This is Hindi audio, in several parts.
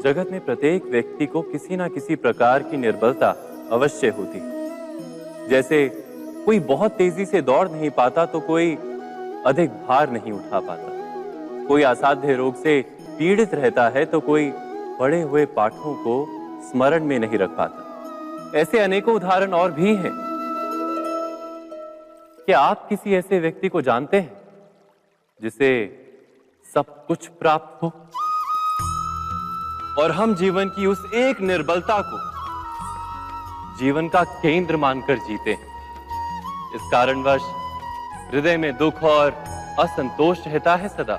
जगत में प्रत्येक व्यक्ति को किसी ना किसी प्रकार की निर्बलता अवश्य होती है। जैसे कोई बहुत तेजी से दौड़ नहीं पाता तो कोई अधिक भार नहीं उठा पाता, कोई असाध्य रोग से पीड़ित रहता है तो कोई पढ़े हुए पाठों को स्मरण में नहीं रख पाता। ऐसे अनेकों उदाहरण और भी हैं। क्या आप किसी ऐसे व्यक्ति को जानते हैं जिसे सब कुछ प्राप्त हो और हम जीवन की उस एक निर्बलता को जीवन का केंद्र मानकर जीते हैं? इस कारणवश हृदय में दुख और असंतोष रहता है सदा।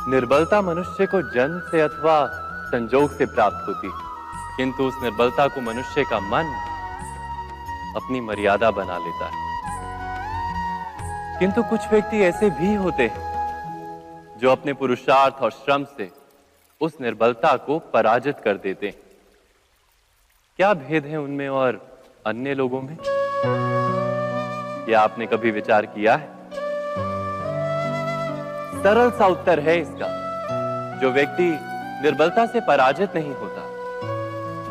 निर्बलता मनुष्य को जन्म से अथवा संजोग से प्राप्त होती है, किंतु उस निर्बलता को मनुष्य का मन अपनी मर्यादा बना लेता है। किंतु कुछ व्यक्ति ऐसे भी होते हैं जो अपने पुरुषार्थ और श्रम से उस निर्बलता को पराजित कर देते हैं। क्या भेद है उनमें और अन्य लोगों में? क्या आपने कभी विचार किया है? सरल सा उत्तर है इसका। जो व्यक्ति निर्बलता से पराजित नहीं होता,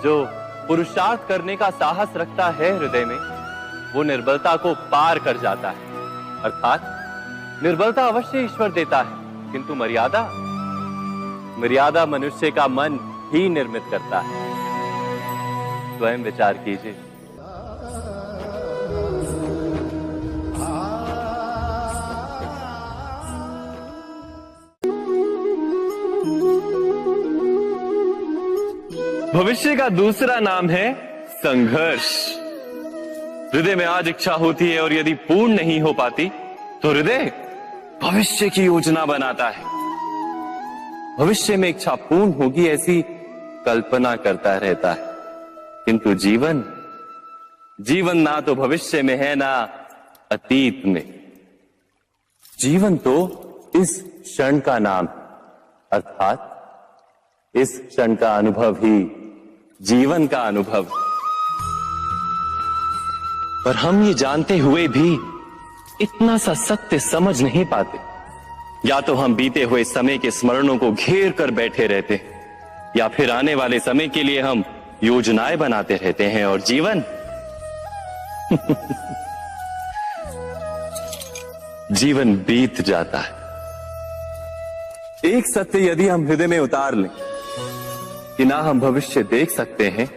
जो पुरुषार्थ करने का साहस रखता है हृदय में, वो निर्बलता को पार कर जाता है। अर्थात निर्बलता अवश्य ईश्वर देता है, किंतु मर्यादा मनुष्य का मन ही निर्मित करता है। स्वयं विचार कीजिए। भविष्य का दूसरा नाम है संघर्ष। हृदय में आज इच्छा होती है और यदि पूर्ण नहीं हो पाती तो हृदय भविष्य की योजना बनाता है। भविष्य में इच्छा पूर्ण होगी ऐसी कल्पना करता रहता है, किंतु जीवन ना तो भविष्य में है ना अतीत में। जीवन तो इस क्षण का नाम, अर्थात इस क्षण का अनुभव ही जीवन का अनुभव। पर हम ये जानते हुए भी इतना सा सत्य समझ नहीं पाते। या तो हम बीते हुए समय के स्मरणों को घेर कर बैठे रहते हैं, या फिर आने वाले समय के लिए हम योजनाएं बनाते रहते हैं और जीवन जीवन बीत जाता है। एक सत्य यदि हम हृदय में उतार लें कि ना हम भविष्य देख सकते हैं,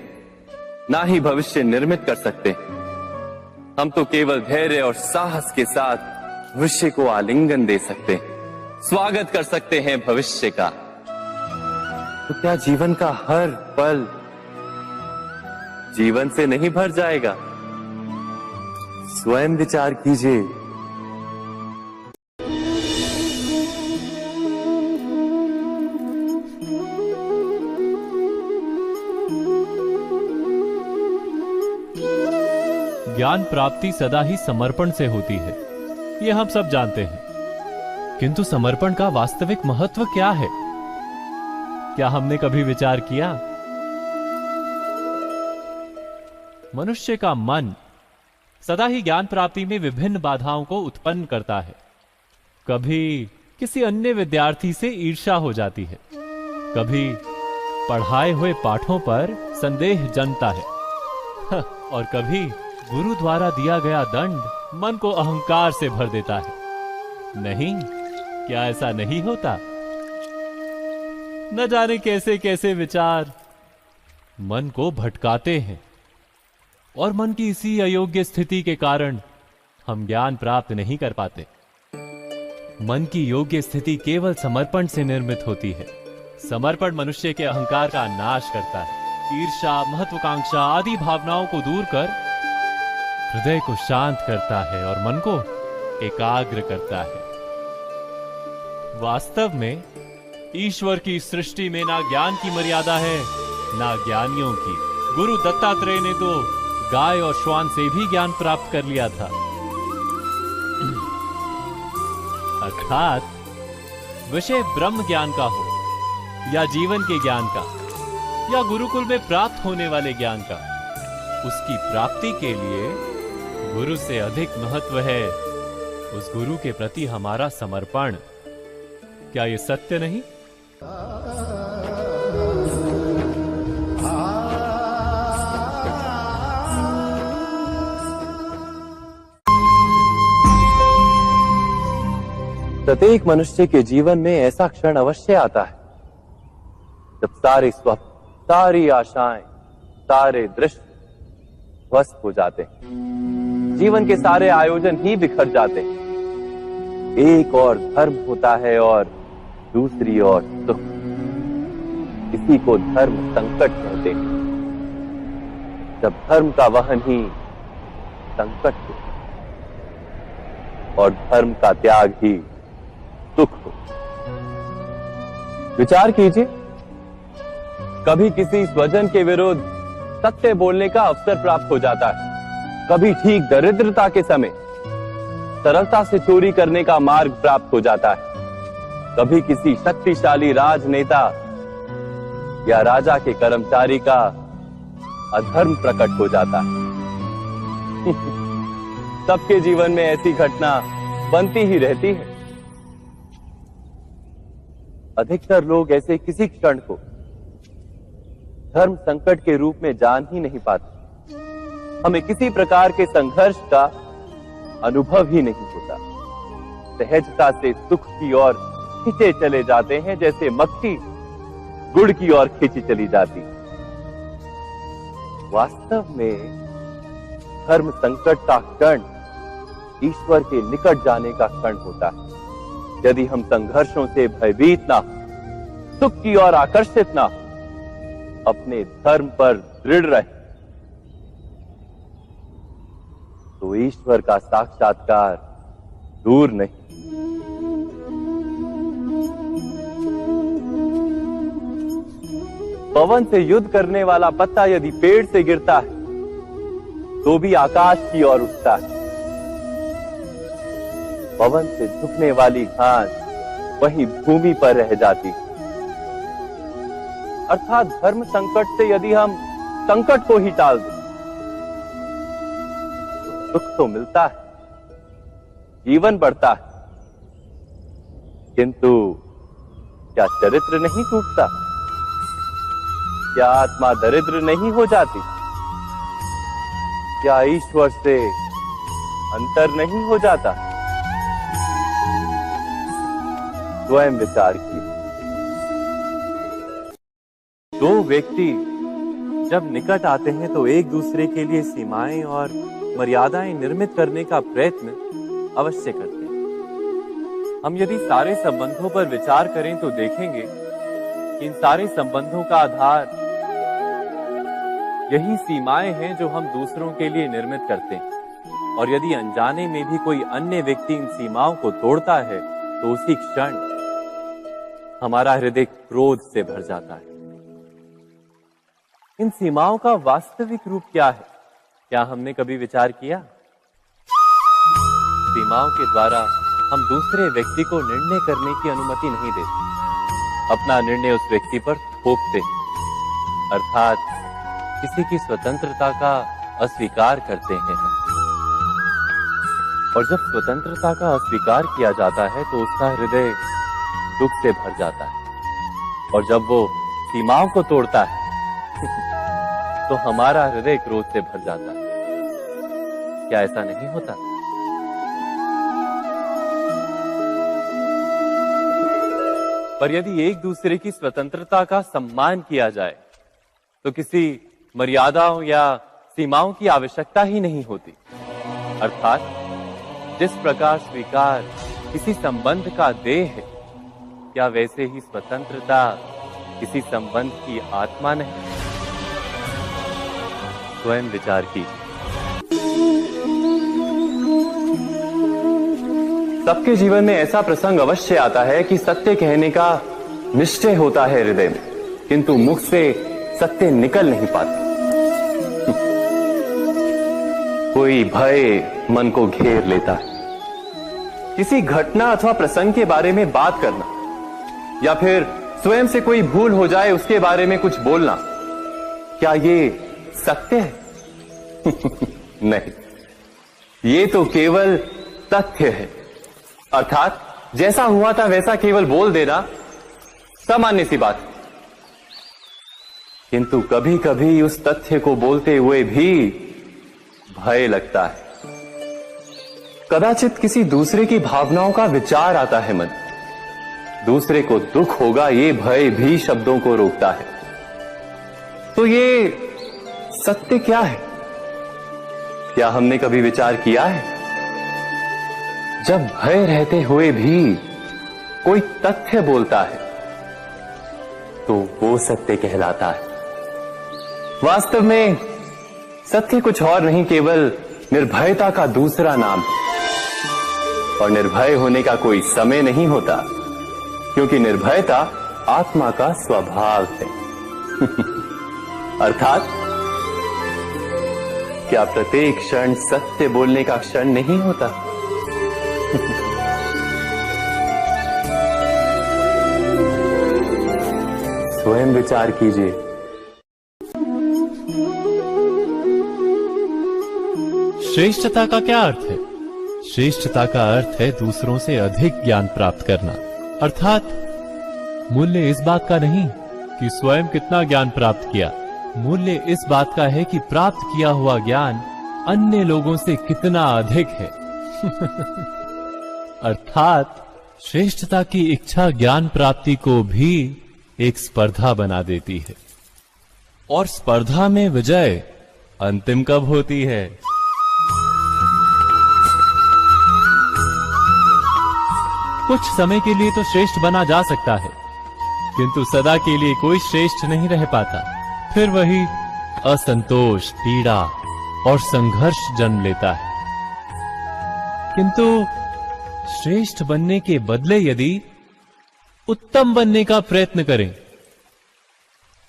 ना ही भविष्य निर्मित कर सकते हैं, हम तो केवल धैर्य और साहस के साथ भविष्य को आलिंगन दे सकते हैं, स्वागत कर सकते हैं भविष्य का। तो क्या जीवन का हर पल जीवन से नहीं भर जाएगा? स्वयं विचार कीजिए। ज्ञान प्राप्ति सदा ही समर्पण से होती है, यह हम सब जानते हैं। किंतु समर्पण का वास्तविक महत्व क्या है? क्या हमने कभी विचार किया? मनुष्य का मन सदा ही ज्ञान प्राप्ति में विभिन्न बाधाओं को उत्पन्न करता है। कभी किसी अन्य विद्यार्थी से ईर्ष्या हो जाती है, कभी पढ़ाए हुए पाठों पर संदेह जन्मता है और कभी गुरु द्वारा दिया गया दंड मन को अहंकार से भर देता है। नहीं, क्या ऐसा नहीं होता? न जाने कैसे कैसे विचार मन को भटकाते हैं और मन की इसी अयोग्य स्थिति के कारण हम ज्ञान प्राप्त नहीं कर पाते। मन की योग्य स्थिति केवल समर्पण से निर्मित होती है। समर्पण मनुष्य के अहंकार का नाश करता है, ईर्ष्या, महत्वाकांक्षा आदि भावनाओं को दूर कर हृदय को शांत करता है और मन को एकाग्र करता है। वास्तव में ईश्वर की सृष्टि में ना ज्ञान की मर्यादा है ना ज्ञानियों की। गुरु दत्तात्रेय ने तो गाय और श्वान से भी ज्ञान प्राप्त कर लिया था। अर्थात विषय ब्रह्म ज्ञान का हो या जीवन के ज्ञान का या गुरुकुल में प्राप्त होने वाले ज्ञान का, उसकी प्राप्ति के लिए गुरु से अधिक महत्व है उस गुरु के प्रति हमारा समर्पण। क्या ये सत्य नहीं? प्रत्येक मनुष्य के जीवन में ऐसा क्षण अवश्य आता है जब सारे स्वप्न, सारी आशाएं, सारे दृश्य ध्वस्त हो जाते हैं। जीवन के सारे आयोजन ही बिखर जाते हैं। एक और धर्म होता है और दूसरी ओर सुख। इसी को धर्म संकट कहते हैं। जब धर्म का वहन ही संकट हो और धर्म का त्याग ही सुख हो। विचार कीजिए, कभी किसी स्वजन के विरुद्ध सत्य बोलने का अवसर प्राप्त हो जाता है, कभी ठीक दरिद्रता के समय सरलता से चोरी करने का मार्ग प्राप्त हो जाता है, कभी किसी शक्तिशाली राजनेता या राजा के कर्मचारी का अधर्म प्रकट हो जाता है। सबके जीवन में ऐसी घटना बनती ही रहती है। अधिकतर लोग ऐसे किसी क्षण को धर्म संकट के रूप में जान ही नहीं पाते। हमें किसी प्रकार के संघर्ष का अनुभव ही नहीं होता। सहजता से सुख की ओर खींचे चले जाते हैं, जैसे मक्खी गुड़ की ओर खींची चली जाती। वास्तव में धर्म संकट का क्षण ईश्वर के निकट जाने का क्षण होता है। यदि हम संघर्षों से भयभीत ना हो, सुख की ओर आकर्षित ना हो, अपने धर्म पर दृढ़ रहे, तो ईश्वर का साक्षात्कार दूर नहीं। पवन से युद्ध करने वाला पत्ता यदि पेड़ से गिरता है तो भी आकाश की ओर उठता है। पवन से झुकने वाली घास वहीं भूमि पर रह जाती है। अर्थात धर्म संकट से यदि हम संकट को ही टाल दें तो सुख तो मिलता है, जीवन बढ़ता है, किंतु क्या चरित्र नहीं टूटता? क्या आत्मा दरिद्र नहीं हो जाती? क्या ईश्वर से अंतर नहीं हो जाता? स्वयं विचार कीजिए। दो व्यक्ति जब निकट आते हैं तो एक दूसरे के लिए सीमाएं और मर्यादाएं निर्मित करने का प्रयत्न अवश्य करते हैं। हम यदि सारे संबंधों पर विचार करें तो देखेंगे कि इन सारे संबंधों का आधार यही सीमाएं हैं जो हम दूसरों के लिए निर्मित करते हैं। और यदि अनजाने में भी कोई अन्य व्यक्ति इन सीमाओं को तोड़ता है तो उसी क्षण हमारा हृदय क्रोध से भर जाता है। इन सीमाओं का वास्तविक रूप क्या है? क्या हमने कभी विचार किया? सीमाओं के द्वारा हम दूसरे व्यक्ति को निर्णय करने की अनुमति नहीं देते। अपना निर्णय उस व्यक्ति पर थोपते हैं, अर्थात किसी की स्वतंत्रता का अस्वीकार करते हैं हम। और जब स्वतंत्रता का अस्वीकार किया जाता है तो उसका हृदय दुख से भर जाता है। और जब वो सीमाओं को तोड़ता है तो हमारा हृदय क्रोध से भर जाता है। क्या ऐसा नहीं होता? पर यदि एक दूसरे की स्वतंत्रता का सम्मान किया जाए तो किसी मर्यादाओं या सीमाओं की आवश्यकता ही नहीं होती। अर्थात जिस प्रकार स्वीकार किसी संबंध का देह है, क्या वैसे ही स्वतंत्रता किसी संबंध की आत्मा नहीं? स्वयं विचार कीजिए। सबके जीवन में ऐसा प्रसंग अवश्य आता है कि सत्य कहने का निश्चय होता है हृदय में, किंतु मुख से सत्य निकल नहीं पाता। कोई भय मन को घेर लेता है। किसी घटना अथवा प्रसंग के बारे में बात करना या फिर स्वयं से कोई भूल हो जाए उसके बारे में कुछ बोलना, क्या ये सत्य है? नहीं, ये तो केवल तथ्य है। अर्थात जैसा हुआ था वैसा केवल बोल देना सामान्य सी बात। किंतु कभी कभी उस तथ्य को बोलते हुए भी भय लगता है। कदाचित किसी दूसरे की भावनाओं का विचार आता है मन। दूसरे को दुख होगा ये भय भी शब्दों को रोकता है। तो ये सत्य क्या है? क्या हमने कभी विचार किया है? जब भय रहते हुए भी कोई तथ्य बोलता है तो वो सत्य कहलाता है। वास्तव में सत्य कुछ और नहीं, केवल निर्भयता का दूसरा नाम है। और निर्भय होने का कोई समय नहीं होता, क्योंकि निर्भयता आत्मा का स्वभाव है। अर्थात क्या प्रत्येक क्षण सत्य बोलने का क्षण नहीं होता? स्वयं विचार कीजिए। श्रेष्ठता का क्या अर्थ है? श्रेष्ठता का अर्थ है दूसरों से अधिक ज्ञान प्राप्त करना। अर्थात मूल्य इस बात का नहीं कि स्वयं कितना ज्ञान प्राप्त किया, मूल्य इस बात का है कि प्राप्त किया हुआ ज्ञान अन्य लोगों से कितना अधिक है। अर्थात श्रेष्ठता की इच्छा ज्ञान प्राप्ति को भी एक स्पर्धा बना देती है। और स्पर्धा में विजय अंतिम कब होती है? कुछ समय के लिए तो श्रेष्ठ बना जा सकता है, किंतु सदा के लिए कोई श्रेष्ठ नहीं रह पाता। फिर वही असंतोष, पीड़ा और संघर्ष जन्म लेता है। किंतु श्रेष्ठ बनने के बदले यदि उत्तम बनने का प्रयत्न करें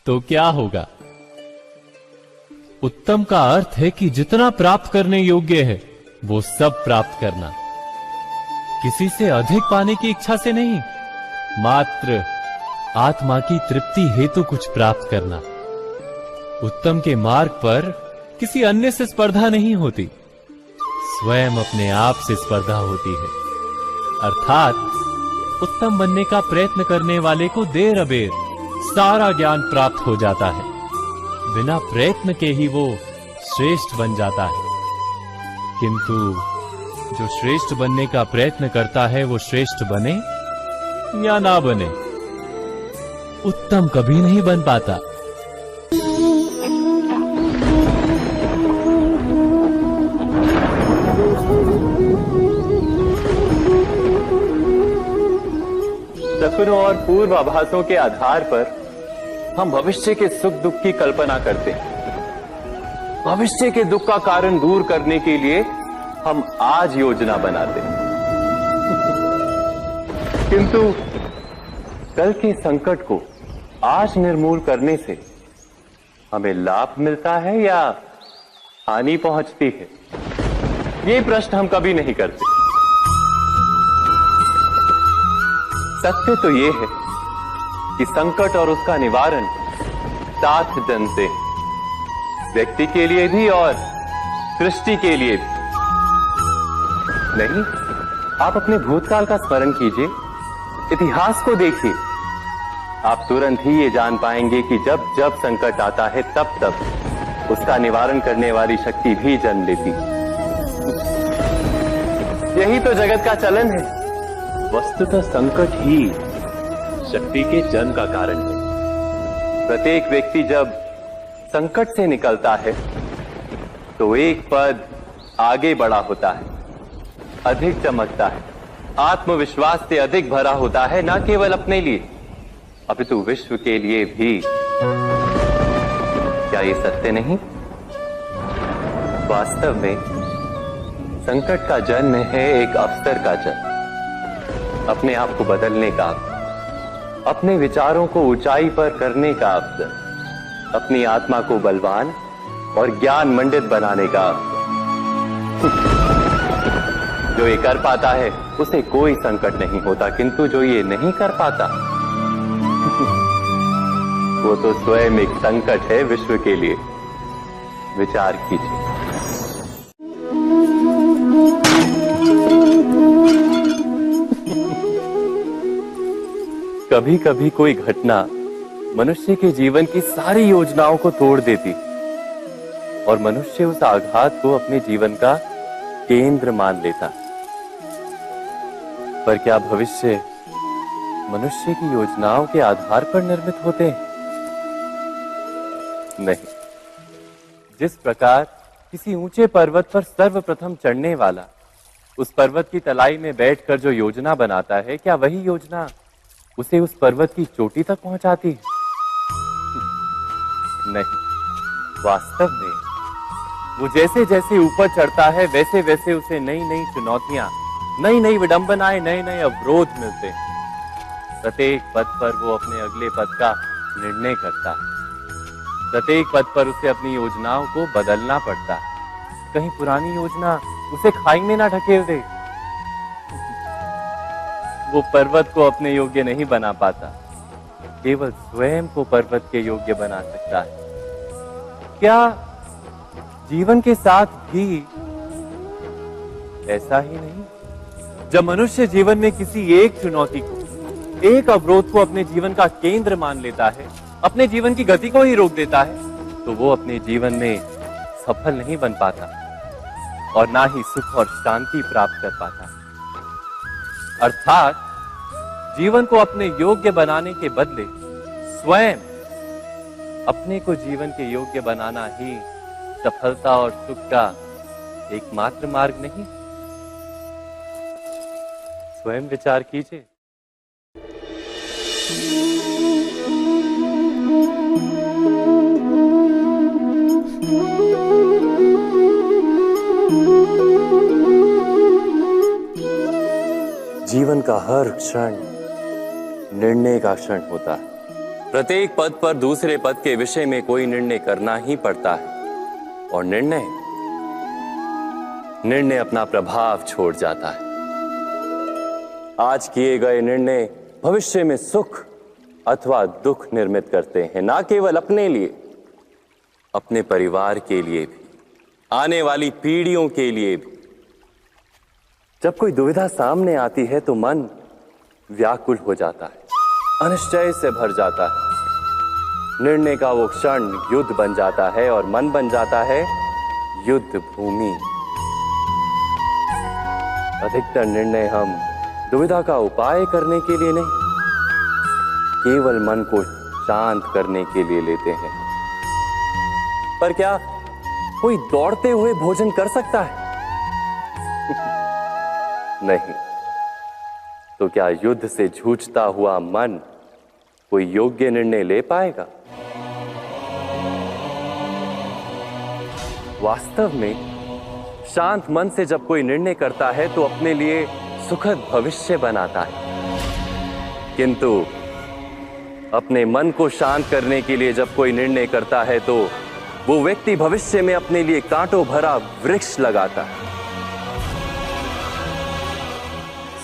तो क्या होगा? उत्तम का अर्थ है कि जितना प्राप्त करने योग्य है वो सब प्राप्त करना, किसी से अधिक पाने की इच्छा से नहीं, मात्र आत्मा की तृप्ति हेतु कुछ प्राप्त करना। उत्तम के मार्ग पर किसी अन्य से स्पर्धा नहीं होती, स्वयं अपने आप से स्पर्धा होती है। अर्थात उत्तम बनने का प्रयत्न करने वाले को देर अबेर सारा ज्ञान प्राप्त हो जाता है, बिना प्रयत्न के ही वो श्रेष्ठ बन जाता है। किंतु जो श्रेष्ठ बनने का प्रयत्न करता है वो श्रेष्ठ बने या ना बने, उत्तम कभी नहीं बन पाता। सपनों और पूर्वाभासों के आधार पर हम भविष्य के सुख दुख की कल्पना करते हैं। भविष्य के दुख का कारण दूर करने के लिए हम आज योजना बनाते हैं। किंतु कल के संकट को आज निर्मूल करने से हमें लाभ मिलता है या हानि पहुंचती है? ये प्रश्न हम कभी नहीं करते। सत्य तो ये है कि संकट और उसका निवारण साथ जन से, व्यक्ति के लिए भी और सृष्टि के लिए भी। नहीं, आप अपने भूतकाल का स्मरण कीजिए, इतिहास को देखिए। आप तुरंत ही ये जान पाएंगे कि जब जब संकट आता है तब तब उसका निवारण करने वाली शक्ति भी जन्म लेती है। यही तो जगत का चलन है। वस्तुतः संकट ही शक्ति के जन्म का कारण है। प्रत्येक व्यक्ति जब संकट से निकलता है तो एक पद आगे बढ़ा होता है, अधिक चमकता है, आत्मविश्वास से अधिक भरा होता है, न केवल अपने लिए अपितु विश्व के लिए भी। क्या ये सत्य नहीं? वास्तव में संकट का जन्म है एक अवसर का जन्म, अपने आप को बदलने का, अपने विचारों को ऊंचाई पर करने का अवसर, अपनी आत्मा को बलवान और ज्ञान मंडित बनाने का अवसर। जो ये कर पाता है उसे कोई संकट नहीं होता, किंतु जो ये नहीं कर पाता वो तो स्वयं एक संकट है विश्व के लिए। विचार कीजिए। कभी कभी कोई घटना मनुष्य के जीवन की सारी योजनाओं को तोड़ देती और मनुष्य उस आघात को अपने जीवन का केंद्र मान लेता। पर क्या भविष्य मनुष्य की योजनाओं के आधार पर निर्मित होते हैं? नहीं। जिस प्रकार किसी ऊंचे पर्वत पर सर्वप्रथम चढ़ने वाला उस पर्वत की तलाई में बैठकर जो योजना बनाता है, क्या वही योजना उसे उस पर्वत की चोटी तक पहुंचाती है? नहीं। वास्तव में वो जैसे जैसे ऊपर चढ़ता है वैसे वैसे उसे नई नई चुनौतियां, नई नई विडंबनाएं, नए नए अवरोध मिलते हैं। प्रत्येक पद पर वो अपने अगले पद का निर्णय करता है। प्रत्येक पद पर उसे अपनी योजनाओं को बदलना पड़ता है। कहीं पुरानी योजना उसे खाई में ना ढकेल दे। वो पर्वत को अपने योग्य नहीं बना पाता, केवल स्वयं को पर्वत के योग्य बना सकता है। क्या जीवन के साथ भी ऐसा ही नहीं? जब मनुष्य जीवन में किसी एक चुनौती को, एक अवरोध को अपने जीवन का केंद्र मान लेता है, अपने जीवन की गति को ही रोक देता है, तो वो अपने जीवन में सफल नहीं बन पाता और ना ही सुख और शांति प्राप्त कर पाता। अर्थात जीवन को अपने योग्य बनाने के बदले स्वयं अपने को जीवन के योग्य बनाना ही सफलता और सुख का एकमात्र मार्ग नहीं। स्वयं विचार कीजिए। जीवन का हर क्षण निर्णय का क्षण होता है। प्रत्येक पद पर दूसरे पद के विषय में कोई निर्णय करना ही पड़ता है और निर्णय अपना प्रभाव छोड़ जाता है। आज किए गए निर्णय भविष्य में सुख अथवा दुख निर्मित करते हैं, ना केवल अपने लिए, अपने परिवार के लिए भी, आने वाली पीढ़ियों के लिए भी। जब कोई दुविधा सामने आती है तो मन व्याकुल हो जाता है, अनिश्चय से भर जाता है। निर्णय का वो क्षण युद्ध बन जाता है और मन बन जाता है युद्ध भूमि। अधिकतर निर्णय हम दुविधा का उपाय करने के लिए नहीं, केवल मन को शांत करने के लिए लेते हैं। पर क्या कोई दौड़ते हुए भोजन कर सकता है? नहीं। तो क्या युद्ध से जूझता हुआ मन कोई योग्य निर्णय ले पाएगा? वास्तव में शांत मन से जब कोई निर्णय करता है तो अपने लिए सुखद भविष्य बनाता है, किंतु अपने मन को शांत करने के लिए जब कोई निर्णय करता है तो वो व्यक्ति भविष्य में अपने लिए कांटों भरा वृक्ष लगाता है।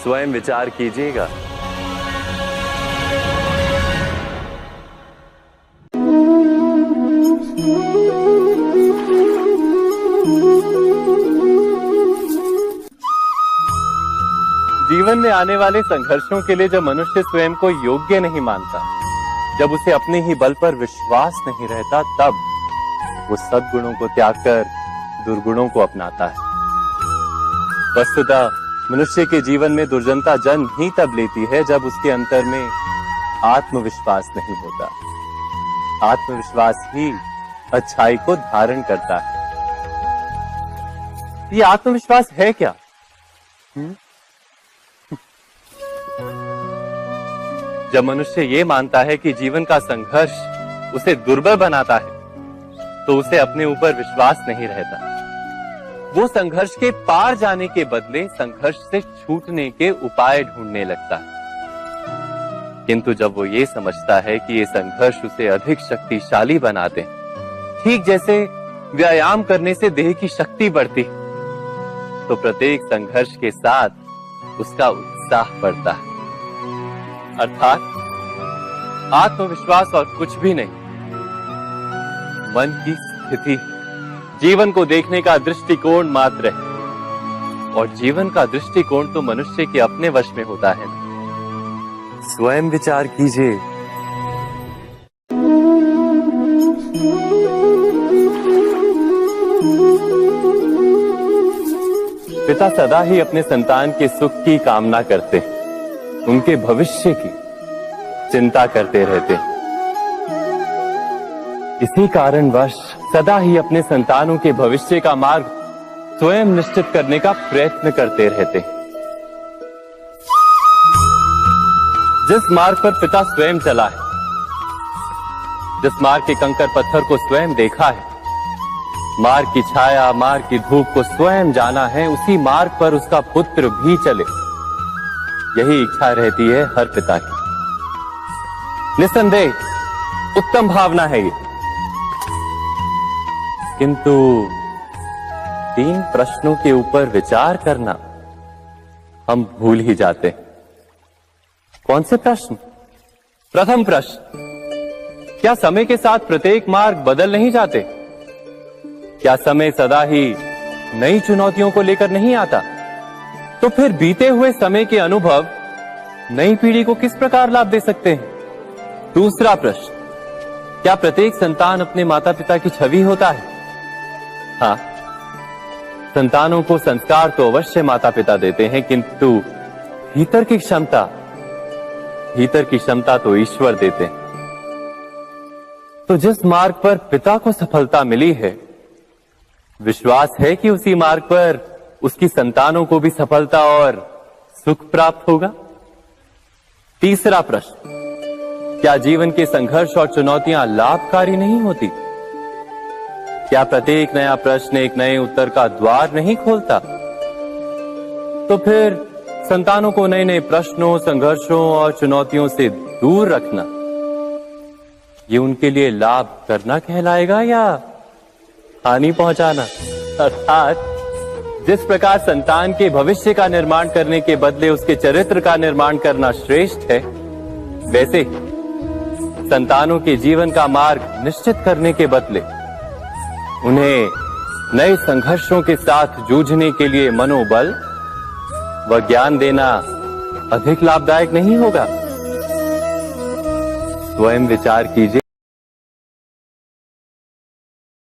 स्वयं विचार कीजिएगा। जीवन में आने वाले संघर्षों के लिए जब मनुष्य स्वयं को योग्य नहीं मानता, जब उसे अपने ही बल पर विश्वास नहीं रहता, तब वो सद्गुणों को त्याग कर दुर्गुणों को अपनाता है। वस्तुतः मनुष्य के जीवन में दुर्जनता जन्म ही तब लेती है जब उसके अंतर में आत्मविश्वास नहीं होता। आत्मविश्वास ही अच्छाई को धारण करता है। ये आत्मविश्वास है क्या? जब मनुष्य ये मानता है कि जीवन का संघर्ष उसे दुर्बल बनाता है, तो उसे अपने ऊपर विश्वास नहीं रहता। वो संघर्ष के पार जाने के बदले संघर्ष से छूटने के उपाय ढूंढने लगता है। किंतु जब वो ये समझता है कि ये संघर्ष उसे अधिक शक्तिशाली बनाते हैं, ठीक जैसे व्यायाम करने से देह की शक्ति बढ़ती, तो प्रत्येक संघर्ष के साथ उसका उत्साह बढ़ता है। अर्थात आत्मविश्वास और कुछ भी नहीं, मन की स्थिति, जीवन को देखने का दृष्टिकोण मात्र है। और जीवन का दृष्टिकोण तो मनुष्य के अपने वश में होता है। स्वयं विचार कीजिए। पिता सदा ही अपने संतान के सुख की कामना करते, उनके भविष्य की चिंता करते रहते। इसी कारणवश सदा ही अपने संतानों के भविष्य का मार्ग स्वयं निश्चित करने का प्रयत्न करते रहते। जिस मार्ग पर पिता स्वयं चला है, जिस मार्ग के कंकर पत्थर को स्वयं देखा है, मार्ग की छाया, मार्ग की धूप को स्वयं जाना है, उसी मार्ग पर उसका पुत्र भी चले, यही इच्छा रहती है हर पिता की। निस्संदेह उत्तम भावना है ये, किंतु 3 प्रश्नों के ऊपर विचार करना हम भूल ही जाते हैं। कौन से प्रश्न? प्रथम प्रश्न, क्या समय के साथ प्रत्येक मार्ग बदल नहीं जाते? क्या समय सदा ही नई चुनौतियों को लेकर नहीं आता? तो फिर बीते हुए समय के अनुभव नई पीढ़ी को किस प्रकार लाभ दे सकते हैं? दूसरा प्रश्न, क्या प्रत्येक संतान अपने माता पिता की छवि होता है? हाँ, संतानों को संस्कार तो अवश्य माता पिता देते हैं, किंतु भीतर की क्षमता तो ईश्वर देते हैं। तो जिस मार्ग पर पिता को सफलता मिली है, विश्वास है कि उसी मार्ग पर उसकी संतानों को भी सफलता और सुख प्राप्त होगा। तीसरा प्रश्न, क्या जीवन के संघर्ष और चुनौतियां लाभकारी नहीं होती? क्या प्रत्येक नया प्रश्न एक नए उत्तर का द्वार नहीं खोलता? तो फिर संतानों को नए नए प्रश्नों, संघर्षों और चुनौतियों से दूर रखना, ये उनके लिए लाभ करना कहलाएगा या हानि पहुंचाना? अर्थात जिस प्रकार संतान के भविष्य का निर्माण करने के बदले उसके चरित्र का निर्माण करना श्रेष्ठ है, वैसे संतानों के जीवन का मार्ग निश्चित करने के बदले उन्हें नए संघर्षों के साथ जूझने के लिए मनोबल व ज्ञान देना अधिक लाभदायक नहीं होगा? स्वयं विचार कीजिए।